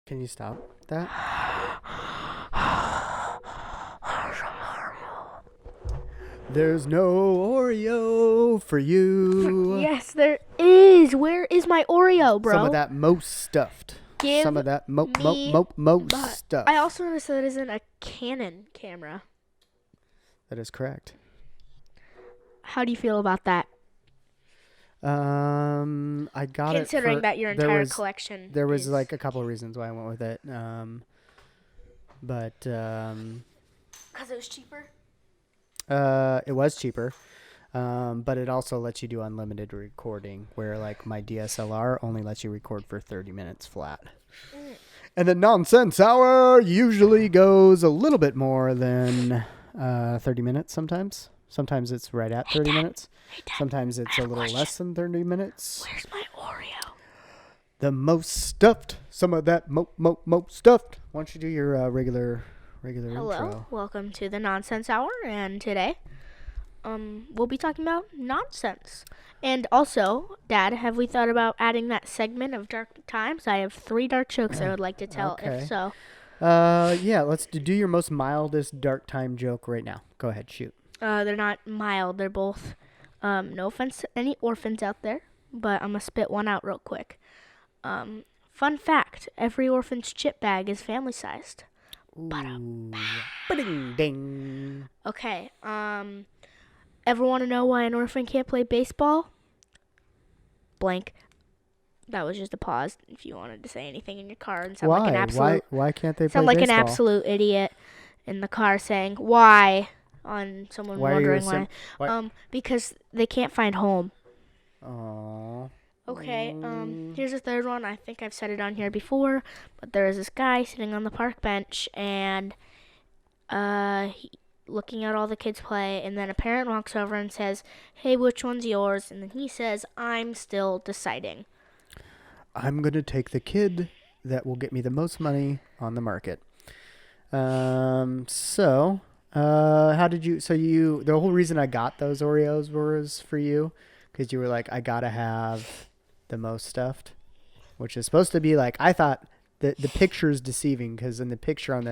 Can you stop that? There's no Oreo for you. Yes, there is. Where is my Oreo, bro? Some of that most stuffed. Give Some of that most but stuffed. I also noticed that it isn't a Canon camera. That is correct. How do you feel about that? I got it. Considering that your entire collection. There was is... like a couple of reasons why I went with it. But because it was cheaper. it was cheaper. But it also lets you do unlimited recording, where like my DSLR only lets you record for 30 minutes flat. And the nonsense hour usually goes a little bit more than 30 minutes sometimes. Sometimes it's right at 30 minutes. Sometimes it's a little less than 30 minutes. Where's my Oreo? The most stuffed. Some of that most stuffed. Why don't you do your regular Hello, intro? welcome to the Nonsense Hour, and today we'll be talking about nonsense. And also, Dad, have we thought about adding that segment of dark times? I have 3 dark jokes I would like to tell, Okay. if so. Yeah, let's do your most mildest dark time joke right now. Go ahead, shoot. They're not mild, they're both, no offense to any orphans out there, but I'm gonna spit one out real quick. Fun fact, every orphan's chip bag is family-sized. Ooh. Ba-ding, ding. Okay, ever want to know why an orphan can't play baseball? Blank. That was just a pause. If you wanted to say anything in your car and sound like an absolute, Why can't they play sound like baseball? an absolute idiot in the car saying why on someone wondering why. Because they can't find home. Aww. Okay. Here's a third one. I think I've said it on here before, but there is this guy sitting on the park bench and looking at all the kids play, and then a parent walks over and says, "Hey, which one's yours?" And then he says, "I'm still deciding." I'm going to take the kid that will get me the most money on the market. The whole reason I got those Oreos was for you, because you were like, I got to have the most stuffed, which is supposed to be like, I thought the picture is deceiving, because in the picture on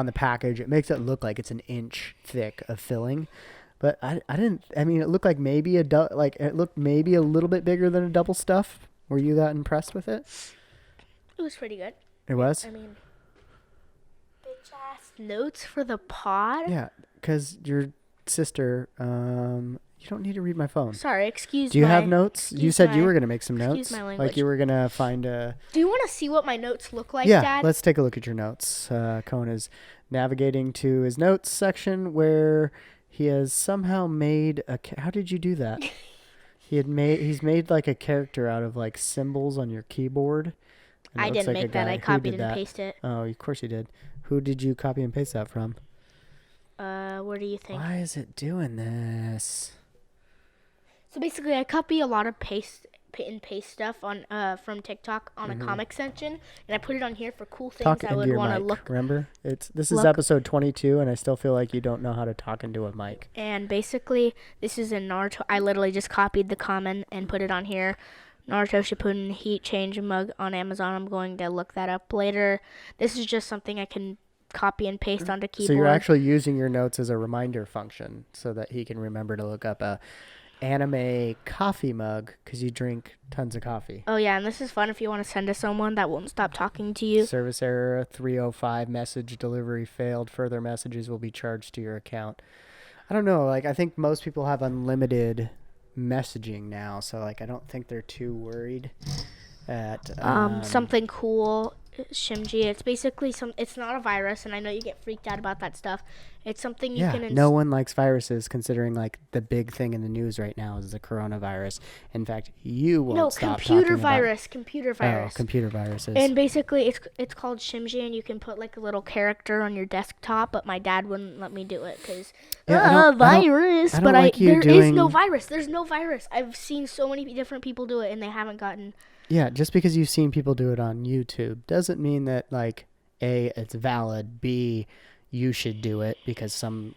the package, it makes it look like it's an inch thick of filling. But it looked like maybe it looked maybe a little bit bigger than a double stuff. Were you that impressed with it? It was pretty good. It was? I mean, bitch-ass notes for the pod? Yeah, because your sister, you don't need to read my phone. Sorry, excuse me. Do you have notes? You said you were going to make some notes. Excuse my language. Like you were going to find a... Do you want to see what my notes look like, yeah, Dad? let's take a look at your notes. Cohen is navigating to his notes section where he has somehow made a... How did you do that? He's made like a character out of like symbols on your keyboard. I didn't make that. I copied and pasted it. Oh, of course you did. Who did you copy and paste that from? Where do you think? Why is it doing this? So basically, I copy a lot of paste stuff on from TikTok on a comic section, and I put it on here for cool things I would want to look. Remember, this is episode 22, and I still feel like you don't know how to talk into a mic. And basically, this is a Naruto. I literally just copied the comment and put it on here. Naruto Shippuden heat change mug on Amazon. I'm going to look that up later. This is just something I can copy and paste onto keyboard. So you're actually using your notes as a reminder function so that he can remember to look up a anime coffee mug because you drink tons of coffee. Oh yeah, and this is fun if you want to send to someone that won't stop talking to you. Service error 305, message delivery failed. Further messages will be charged to your account. I don't know, I think most people have unlimited messaging now, so I don't think they're too worried at something cool, Shimji. It's basically it's not a virus, and I know you get freaked out about that stuff. It's something you can... no one likes viruses, considering the big thing in the news right now is the coronavirus. In fact, you won't stop talking about... computer virus. Oh, computer viruses. And basically, it's called Shimji, and you can put a little character on your desktop, but my dad wouldn't let me do it because virus. There is no virus. There's no virus. I've seen so many different people do it, and they haven't gotten... Yeah, just because you've seen people do it on YouTube doesn't mean that, A, it's valid, B, you should do it because some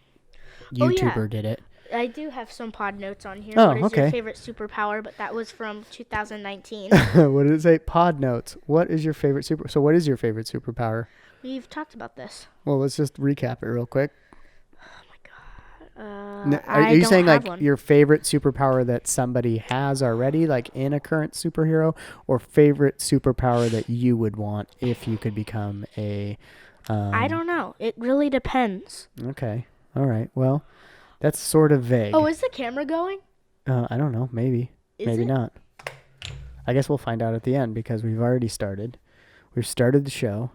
YouTuber did it. I do have some pod notes on here. Oh, what is okay. your favorite superpower? But that was from 2019. What did it say? Pod notes. What is your favorite So what is your favorite superpower? We've talked about this. Well, let's just recap it real quick. Oh my god. Are you saying like one. your favorite superpower that somebody has already, like in a current superhero, or favorite superpower that you would want if you could become a? I don't know. It really depends. Okay. All right. Well, that's sort of vague. Oh, is the camera going? I don't know. Maybe. Maybe not. I guess we'll find out at the end because we've already started. We've started the show.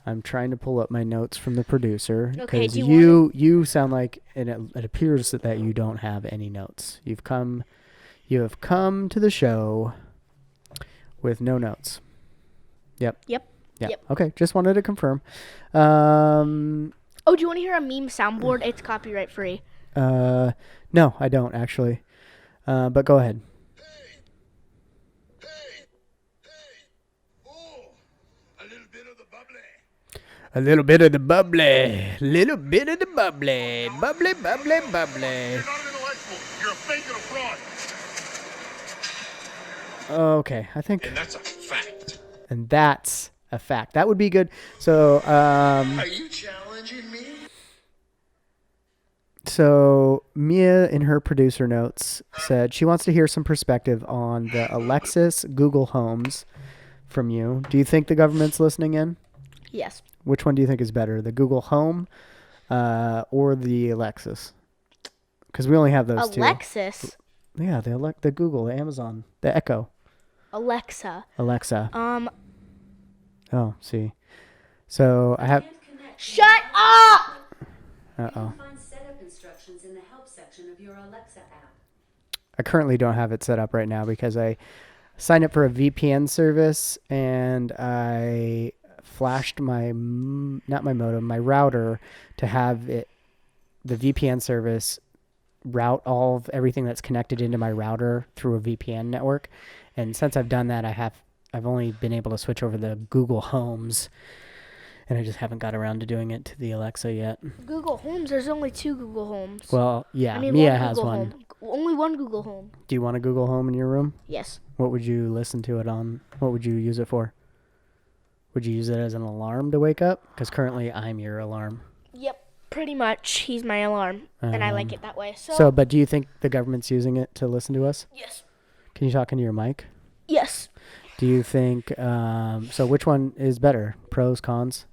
I'm trying to pull up my notes from the producer. Okay, do you sound like it appears that you don't have any notes. You have come to the show with no notes. Yep. Okay, just wanted to confirm. Oh, do you want to hear a meme soundboard? It's copyright free. No, I don't actually. But go ahead. A little bit of the bubbly. Little bit of the bubbly. Bubbly, bubbly, bubbly. You're not an intellectual. You're a fake and a fraud. Okay, I think. And that's a fact. And that's a fact. That would be good. So, Are you challenging me? So Mia, in her producer notes, said she wants to hear some perspective on the Alexis Google Homes from you. Do you think the government's listening in? Yes. Which one do you think is better, the Google Home or the Alexis? Because we only have those two. Alexis? Yeah, the Google, the Amazon, the Echo. Alexa. Oh, see. So I have... Shut up! Uh-oh. Find setup instructions in the help section of your Alexa app. I currently don't have it set up right now because I signed up for a VPN service and I flashed my router to have the VPN service route all of everything that's connected into my router through a VPN network. And since I've done that, I've only been able to switch over the Google Homes, and I just haven't got around to doing it to the Alexa yet. Google Homes? There's only 2 Google Homes. Well, yeah, Mia has Google one. Home. Only one Google Home. Do you want a Google Home in your room? Yes. What would you listen to it on? What would you use it for? Would you use it as an alarm to wake up? Because currently I'm your alarm. Yep, pretty much. He's my alarm, and I like it that way. But do you think the government's using it to listen to us? Yes. Can you talk into your mic? Yes. Do you think, so which one is better? Pros, cons?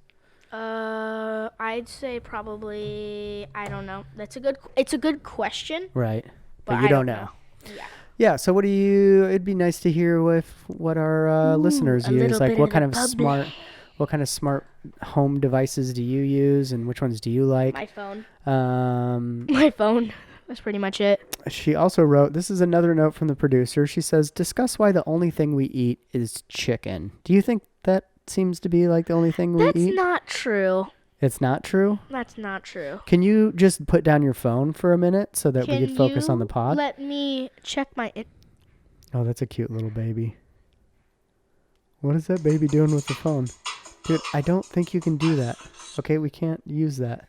I'd say probably, I don't know. It's a good question. Right. But you I don't know. Yeah. Yeah, so it'd be nice to hear what our listeners use. Like what kind of smart home devices do you use and which ones do you like? My phone. Um, My phone. That's pretty much it. She also wrote, this is another note from the producer. She says, discuss why the only thing we eat is chicken. Do you think that seems to be like the only thing we eat? That's not true. It's not true? That's not true. Can you just put down your phone for a minute so that we could focus on the pod? Let me check my... Oh, that's a cute little baby. What is that baby doing with the phone? Dude, I don't think you can do that. Okay, we can't use that.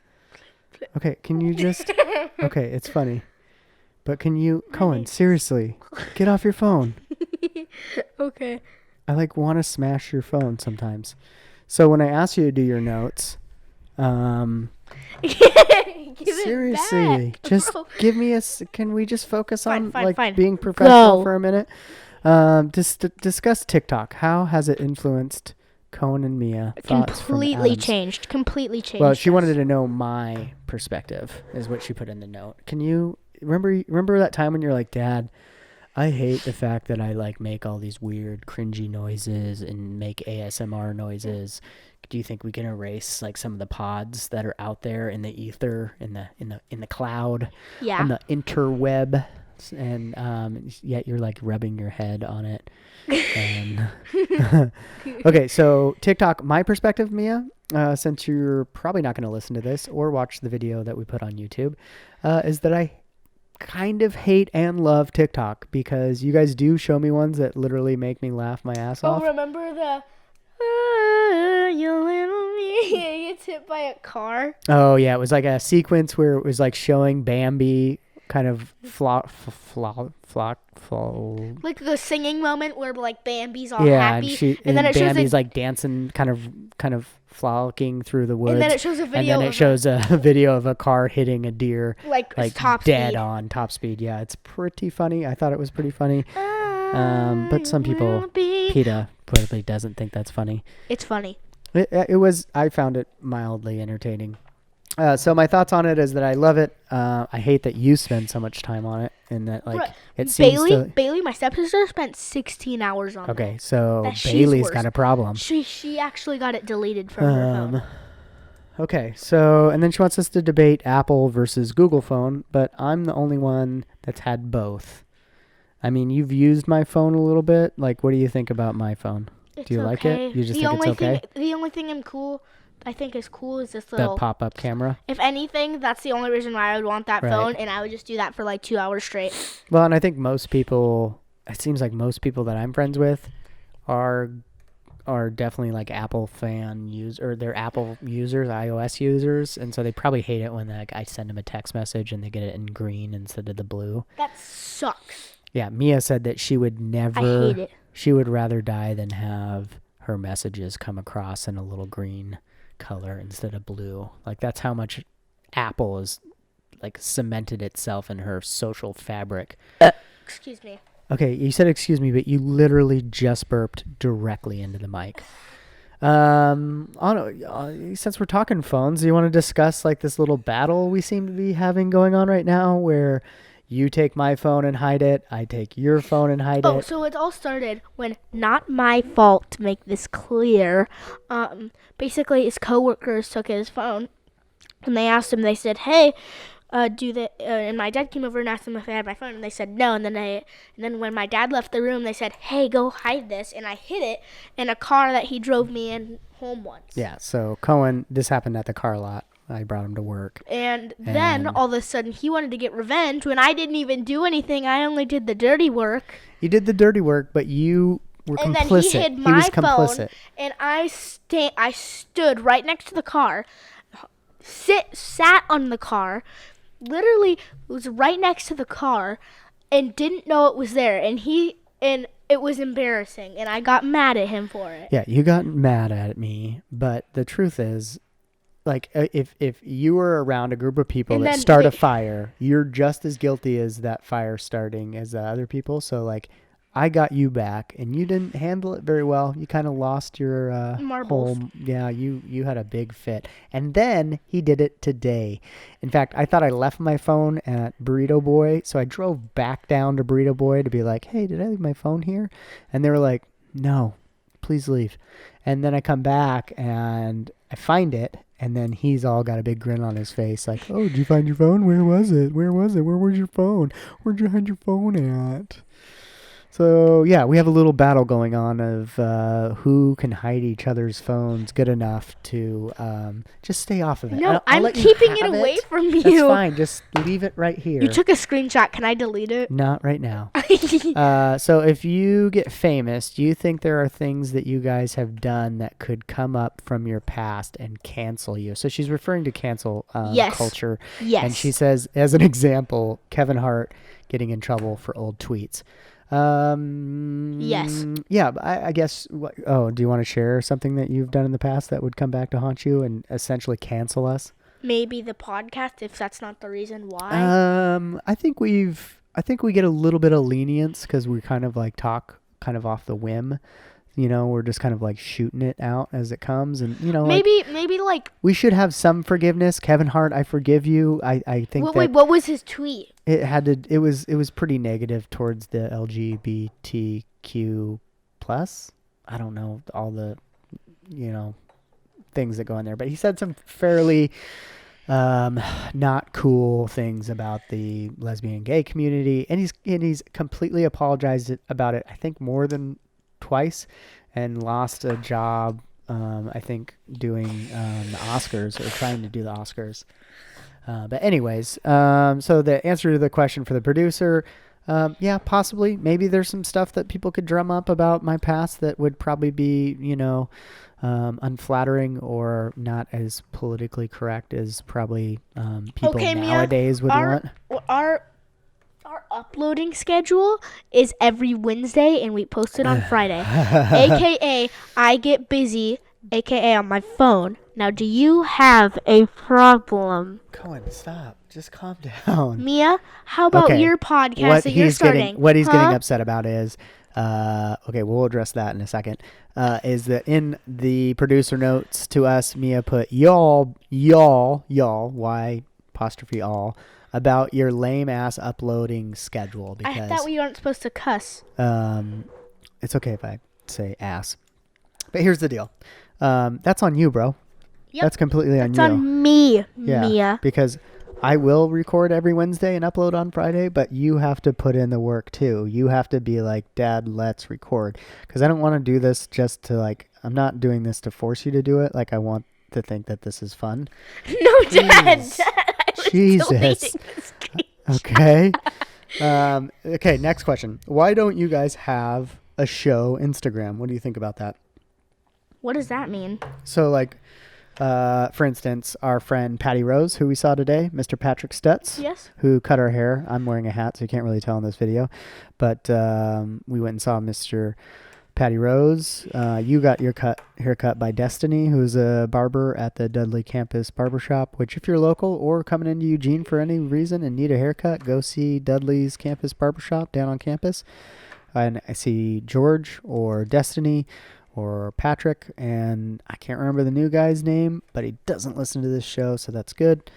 Okay, can you just... Okay, it's funny. But can you... Cohen, seriously, get off your phone. Okay. I want to smash your phone sometimes. So when I ask you to do your notes... seriously, just give me can we just focus on fine. being professional for a minute? Just discuss TikTok. How has it influenced Cohen and Mia? Completely changed. Well, she wanted to know my perspective, is what she put in the note. Can you remember that time when you're like, Dad, I hate the fact that I make all these weird, cringy noises and make ASMR noises. Do you think we can erase some of the pods that are out there in the ether, in the cloud, on the interweb, and yet you're rubbing your head on it. And okay, so TikTok, my perspective, Mia, since you're probably not going to listen to this or watch the video that we put on YouTube, is that I kind of hate and love TikTok because you guys do show me ones that literally make me laugh my ass off. Oh, remember the you little me gets hit by a car? Oh yeah, it was like a sequence where it was showing Bambi kind of flock. Like the singing moment where like Bambi's all Yeah, happy, and then it shows Bambi's like dancing, kind of frolicking through the woods. and then it shows a video. And then it shows a video of a car hitting a deer, like top dead speed. on top speed. Yeah, it's pretty funny. I thought it was pretty funny. But some people, PETA probably doesn't think that's funny. It's funny. It was. I found it mildly entertaining. So my thoughts on it is that I love it. I hate that you spend so much time on it, and that like it seems Bailey, my stepsister, spent 16 hours on it. Okay, so Bailey's got a problem. She actually got it deleted from her phone. Okay, so and then she wants us to debate Apple versus Google phone, but I'm the only one that's had both. I mean, you've used my phone a little bit. Like, what do you think about my phone? Do you like it? You just think it's okay? The only thing I think is cool is this little... The pop-up camera? If anything, that's the only reason why I would want that phone, and I would just do that for like 2 hours straight. Well, and I think most people... It seems like most people that I'm friends with are definitely like Apple fan users, or they're Apple users, iOS users, and so they probably hate it when like I send them a text message and they get it in green instead of the blue. That sucks. Yeah, Mia said that she would never... I hate it. She would rather die than have her messages come across in a little green color instead of blue. Like, that's how much Apple has like cemented itself in her social fabric. Excuse me. Okay, you said excuse me, but you literally just burped directly into the mic. Since we're talking phones, do you want to discuss like this little battle we seem to be having going on right now, where you take my phone and hide it, I take your phone and hide it? Oh, so it all started when, not my fault to make this clear, basically his coworkers took his phone and they asked him, they said, hey, and my dad came over and asked them if they had my phone, and they said no, and then when my dad left the room, they said, hey, go hide this, and I hid it in a car that he drove me in home once. Yeah, so Cohen, this happened at the car lot. I brought him to work. And then all of a sudden he wanted to get revenge when I didn't even do anything. I only did the dirty work. You did the dirty work, but you were complicit. And then he hid my complicit. phone, and I stood right next to the car, sat on the car, literally was right next to the car, and didn't know it was there. And it was embarrassing, and I got mad at him for it. Yeah, you got mad at me, but the truth is, like, if you were around a group of people that start a fire, you're just as guilty as that fire starting as the other people. So, like, I got you back, and you didn't handle it very well. You kind of lost your marbles. Yeah, you had a big fit. And then he did it today. In fact, I thought I left my phone at Burrito Boy, so I drove back down to Burrito Boy to be like, hey, did I leave my phone here? And they were like, no, please leave. And then I come back, and I find it. And then he's all got a big grin on his face, like, oh, did you find your phone? Where was it? Where was it? Where was your phone? Where'd you hide your phone at? So, yeah, we have a little battle going on of who can hide each other's phones good enough to just stay off of it. No, I'm keeping it away from you. That's fine. Just leave it right here. You took a screenshot. Can I delete it? Not right now. So if you get famous, do you think there are things that you guys have done that could come up from your past and cancel you? So she's referring to cancel culture. Yes. And she says, as an example, Kevin Hart getting in trouble for old tweets. Yes. Yeah, I guess. Do you want to share something that you've done in the past that would come back to haunt you and essentially cancel us? Maybe the podcast, if that's not the reason why. I think we get a little bit of lenience because we kind of like talk kind of off the whim. You know, we're just kind of like shooting it out as it comes, and you know, maybe we should have some forgiveness. Kevin Hart, I forgive you. I think. Wait, what was his tweet? It was pretty negative towards the LGBTQ plus. I don't know all the, things that go in there, but he said some fairly not cool things about the lesbian and gay community, and he's completely apologized about it. I think more than twice, and lost a job, I think, doing the Oscars, or trying to do the Oscars. But anyways, so the answer to the question for the producer, yeah, possibly. Maybe there's some stuff that people could drum up about my past that would probably be, unflattering or not as politically correct as probably people nowadays would want. Our uploading schedule is every Wednesday, and we post it on Friday. AKA, I get busy, AKA on my phone. Now, do you have a problem? Cohen, stop. Just calm down. Mia, how about your podcast that you're starting? What he's getting upset about is, okay, we'll address that in a second, is that in the producer notes to us, Mia put y'all, Y apostrophe all, about your lame ass uploading schedule. Because I thought we weren't supposed to cuss. it's okay if I say ass. But here's the deal. That's on you, bro. Yep. That's completely on you. It's on me, Yeah, Mia. because I will record every Wednesday and upload on Friday, but you have to put in the work too. You have to be like, Dad, let's record. Because I don't want to do this just to like, I'm not doing this to force you to do it. Like, I want to think that this is fun. No, Dad. Jeez. I was Jesus. deleting the screen. Okay. Okay, next question. Why don't you guys have a show Instagram? What do you think about that? What does that mean? So, like, for instance, our friend Patty Rose, who we saw today, Mr. Patrick Stutz, Yes. who cut our hair. I'm wearing a hat, so you can't really tell in this video. But we went and saw Mr. Patty Rose. You got your haircut by Destiny, who's a barber at the Dudley Campus Barbershop, which if you're local or coming into Eugene for any reason and need a haircut, go see Dudley's Campus Barbershop down on campus. And I see George or Destiny or Patrick, and I can't remember the new guy's name, but he doesn't listen to this show, so that's good.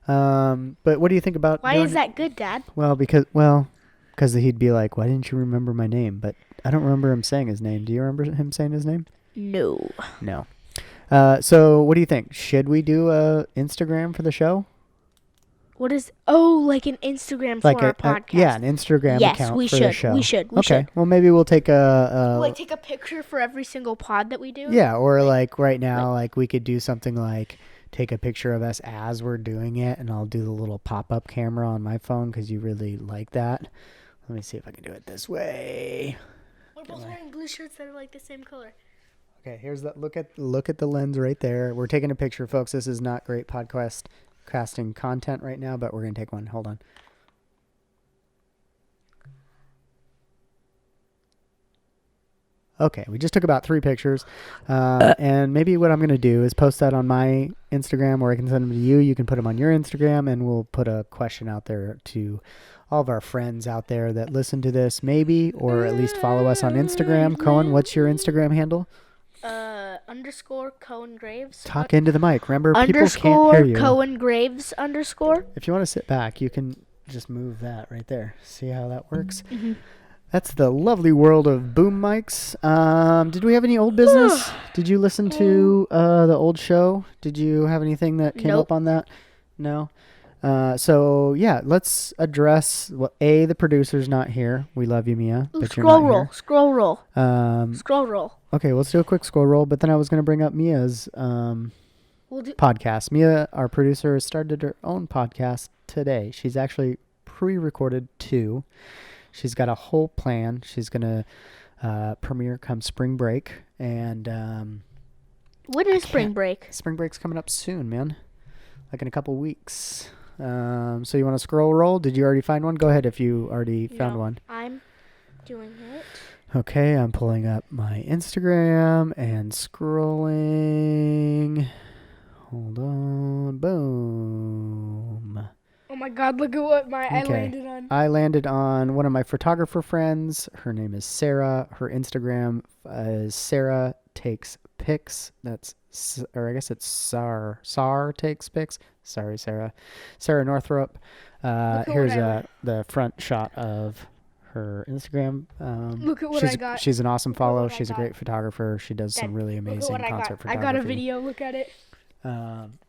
But what do you think about Why is that good, Dad? Well, because he'd be like, why didn't you remember my name? But I don't remember him saying his name. Do you remember him saying his name? No. No. So what do you think? Should we do a Instagram for the show? What is... Oh, like an Instagram for our podcast. Yeah, an Instagram account for the show. We should. Okay. Well, maybe we'll take like take a picture for every single pod that we do? Yeah, or like right now, like we could do something like take a picture of us as we're doing it, and I'll do the little pop-up camera on my phone because you really like that. Let me see if I can do it this way. We're both wearing blue shirts that are like the same color. Okay, here's the look at the lens right there. We're taking a picture, folks. This is not great podcasting content right now, but we're gonna take one. Hold on. Okay, we just took about 3 pictures, and maybe what I'm gonna do is post that on my Instagram, or I can send them to you. You can put them on your Instagram, and we'll put a question out there to all of our friends out there that listen to this, maybe, or at least follow us on Instagram. Cohen, what's your Instagram handle? Underscore Cohen Graves. Talk into the mic. Remember, people can't hear you. Cohen Graves underscore. If you want to sit back, you can just move that right there. See how that works? Mm-hmm. That's the lovely world of boom mics. Did we have any old business? Did you listen to the old show? Did you have anything that came up on that? No? So, yeah, let's address... Well, the producer's not here. We love you, Mia. Ooh, but scroll you're not roll. here. Scroll roll. Scroll roll. Okay, let's do a quick scroll roll, but then I was going to bring up Mia's podcast. Mia, our producer, has started her own podcast today. She's actually pre-recorded 2. She's got a whole plan. She's going to premiere come spring break. And when is spring break? Spring break's coming up soon, man. Like in a couple weeks. So you want to scroll roll? Did you already find one? Go ahead if you already found one. I'm doing it. Okay, I'm pulling up my Instagram and scrolling. Hold on. Boom. Oh my God, look at what I landed on. I landed on one of my photographer friends. Her name is Sarah. Her Instagram is Sarah Takes Pics. Or I guess it's Sar Takes Pics. Sorry, Sarah. Sarah Northrup. Here's the front shot of her Instagram. Look at what I got. She's an awesome follow. She's a great photographer. She does some really amazing concert photography. I got a video. Look at it.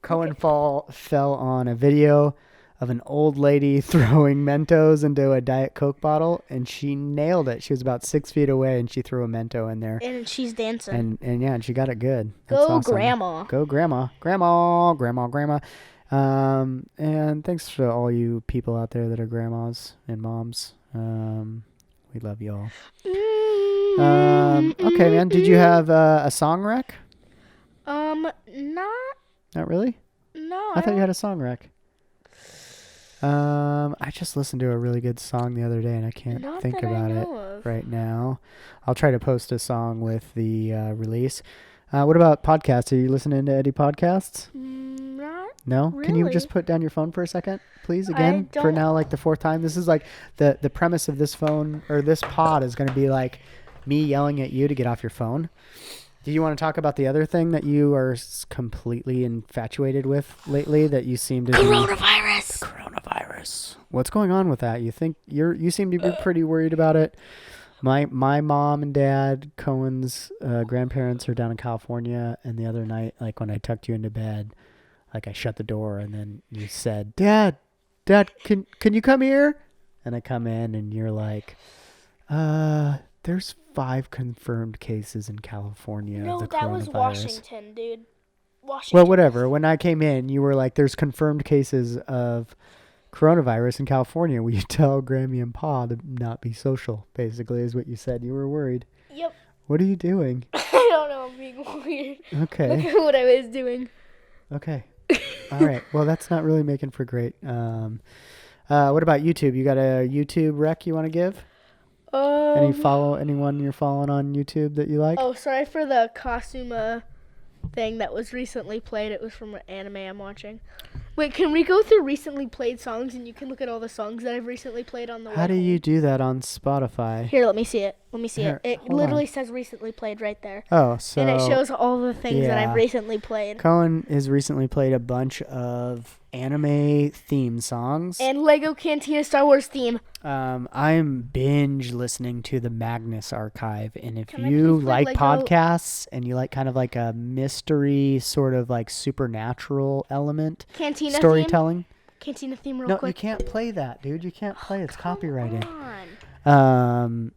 Cohen fell on a video of an old lady throwing Mentos into a Diet Coke bottle, and she nailed it. She was about 6 feet away, and she threw a Mento in there. And she's dancing. And she got it good. That's awesome. Grandma. Go Grandma. And thanks to all you people out there that are grandmas and moms. We love you all. Okay, man. Did you have a song rec? Not really? No. I thought you had a song rec. I just listened to a really good song the other day, and I can't Not think that I about it know of. right now. I'll try to post a song with the release. What about podcasts? Are you listening to any podcasts? Not No? Can you really. just put down your phone for a second, please? I Again, for don't- now, like the fourth time. This is like the premise of this phone or this pod is going to be like me yelling at you to get off your phone. Do you want to talk about the other thing that you are completely infatuated with lately? That you seem to Coronavirus. Coronavirus. What's going on with that? You think you seem to be pretty worried about it. My mom and dad, Cohen's grandparents, are down in California, and the other night, like when I tucked you into bed, like I shut the door, and then you said, "Dad, can you come here?" And I come in, and you're like, there's 5 confirmed cases in California No, of the that was coronavirus." Washington, dude. Washington. Well, whatever. When I came in, you were like, "There's confirmed cases of coronavirus in California. Will you tell Grammy and Pa to not be social?" Basically, is what you said. You were worried. Yep. What are you doing? I don't know. I'm being weird. Look Okay. at what I was doing. Okay. All right. Well, that's not really making for great. What about YouTube? You got a YouTube rec you want to give? Anyone you're following on YouTube that you like? Oh, sorry for the costume thing that was recently played. It was from an anime I'm watching. Wait, can we go through recently played songs and you can look at all the songs that I've recently played on the How do way home? you do that on Spotify? Here, let me see it. Here, It hold literally on. says recently played right there. Oh, so And it shows all the things that yeah. I've recently played. Cohen has recently played a bunch of anime theme songs. And Lego Cantina Star Wars theme. I'm binge listening to the Magnus Archive, and if Can I you please play like Lego? podcasts and you like kind of like a mystery, sort of like supernatural element Cantina theme. storytelling. Cantina theme real No, quick. you can't play that, dude. You can't play. It's copyrighted. Come on.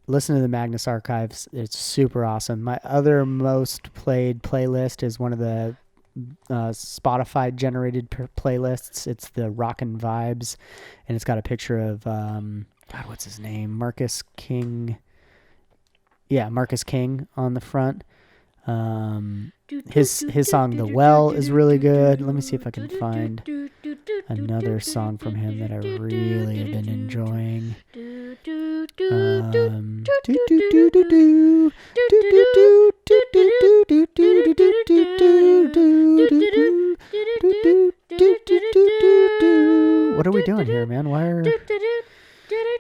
Listen to the Magnus Archives. It's super awesome. My other most played playlist is one of the Spotify generated playlists. It's the Rockin' Vibes, and it's got a picture of God, what's his name? Marcus King. Yeah, Marcus King on the front. His song "The Well" is really good. Let me see if I can find another song from him that I really have been enjoying. What are we doing here, man? Why are...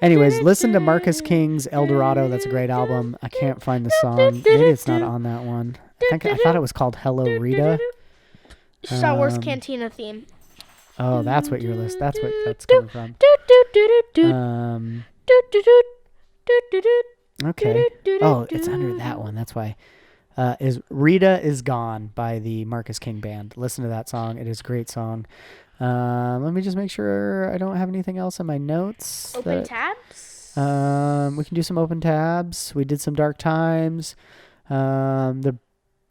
Anyways, listen to Marcus King's El Dorado. That's a great album. I can't find the song. Maybe it's not on that one. I thought it was called Hello Rita. Star Wars Cantina theme. Oh, that's what you're listening. That's what that's coming from. Okay. Oh, it's under that one. That's why. Is Rita Is Gone by the Marcus King Band. Listen to that song. It is a great song. Let me just make sure I don't have anything else in my notes. Open tabs. We can do some open tabs. We did some Dark Times.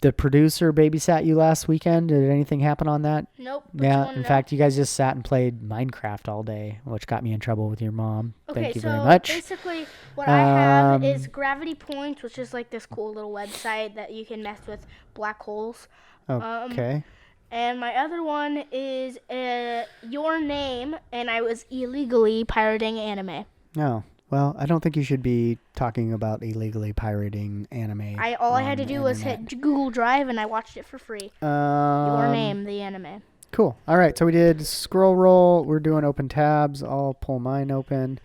The producer babysat you last weekend. Did anything happen on that? Nope. Yeah. In fact, you guys just sat and played Minecraft all day, which got me in trouble with your mom. Okay, Thank you so very much. basically what I have is Gravity Points, which is like this cool little website that you can mess with black holes. Okay. And my other one is Your Name, and I was illegally pirating anime. No. Well, I don't think you should be talking about illegally pirating anime. All I had to on do the was internet. hit Google Drive, and I watched it for free. Your Name, the anime. Cool. All right. So we did scroll roll. We're doing open tabs. I'll pull mine open.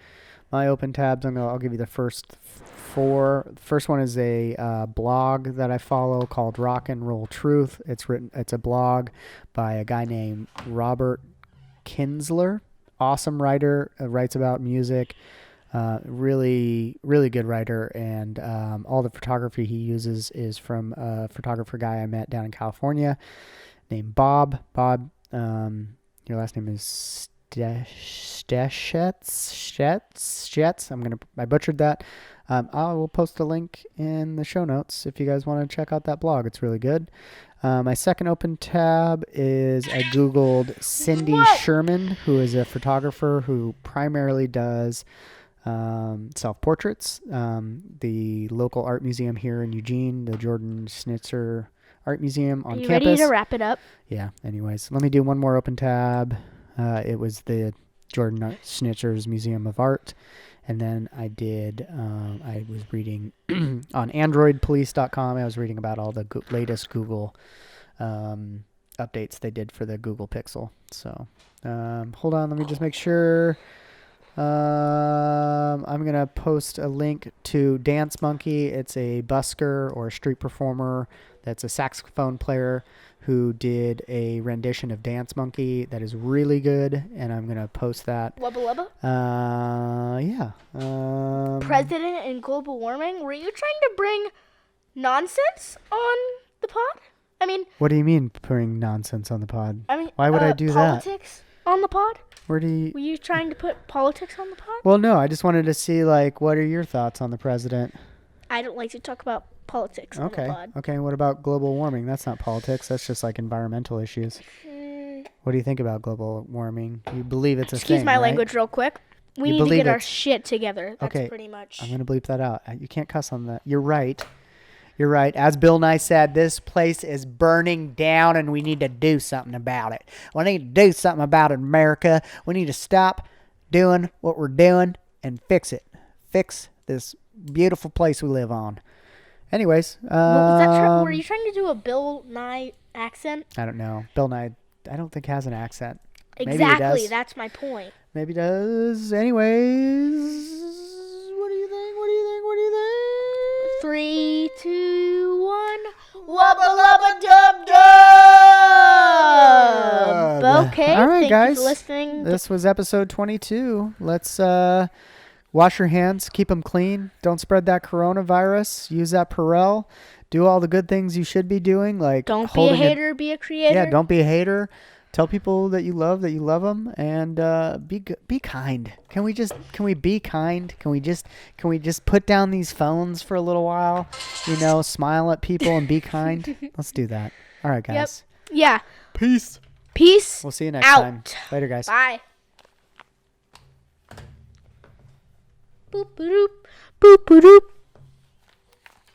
My open tabs. I'll give you the first 4. The first one is a blog that I follow called Rock and Roll Truth. It's a blog by a guy named Robert Kinsler. Awesome writer. Writes about music. Really, really good writer, and all the photography he uses is from a photographer guy I met down in California named Bob. Bob, your last name is Stetz. I butchered that. I will post a link in the show notes if you guys want to check out that blog. It's really good. My second open tab is I Googled Cindy Sherman, who is a photographer who primarily does self-portraits. The local art museum here in Eugene, the Jordan Schnitzer Art Museum on Are you campus. ready to wrap it up? Yeah. Anyways, let me do one more open tab. It was the Jordan Schnitzer's Museum of Art. And then I was reading on AndroidPolice.com. I was reading about all the latest Google updates they did for the Google Pixel. So hold on, let me just make sure. I'm going to post a link to Dance Monkey. It's a busker or a street performer that's a saxophone player who did a rendition of Dance Monkey that is really good, and I'm going to post that. Wubba Wubba? Yeah. President and global warming? Were you trying to bring nonsense on the pod? I mean... What do you mean bring nonsense on the pod? I mean... Why would I do politics that? On the pod? Where do you... Were you trying to put politics on the pod? Well, no. I just wanted to see, like, what are your thoughts on the president? I don't like to talk about politics on the pod. Okay. What about global warming? That's not politics. That's just, like, environmental issues. What do you think about global warming? You believe it's a thing, Excuse my right? language real quick. We need to get our shit together. That's pretty much... I'm going to bleep that out. You can't cuss on that. You're right. You're right. As Bill Nye said, this place is burning down and we need to do something about it. We need to do something about it, America. We need to stop doing what we're doing and fix it. Fix this beautiful place we live on. Anyways. Were you trying to do a Bill Nye accent? I don't know. Bill Nye, I don't think has an accent. Exactly. Maybe he does. That's my point. Maybe he does. Anyways. What do you think? 3, 2, 1. Wubba lubba dub dub. Okay. All right, thank guys. you for listening. This was episode 22. Let's wash your hands, keep them clean. Don't spread that coronavirus. Use that Purell. Do all the good things you should be doing, like don't be a hater, be a creator. Yeah, don't be a hater. Tell people that you love them, and be kind. Can we be kind? Can we just put down these phones for a little while? Smile at people and be kind. Let's do that. All right, guys. Yep. Yeah. Peace. We'll see you next time. Later, guys. Bye. Boop boop boop boop.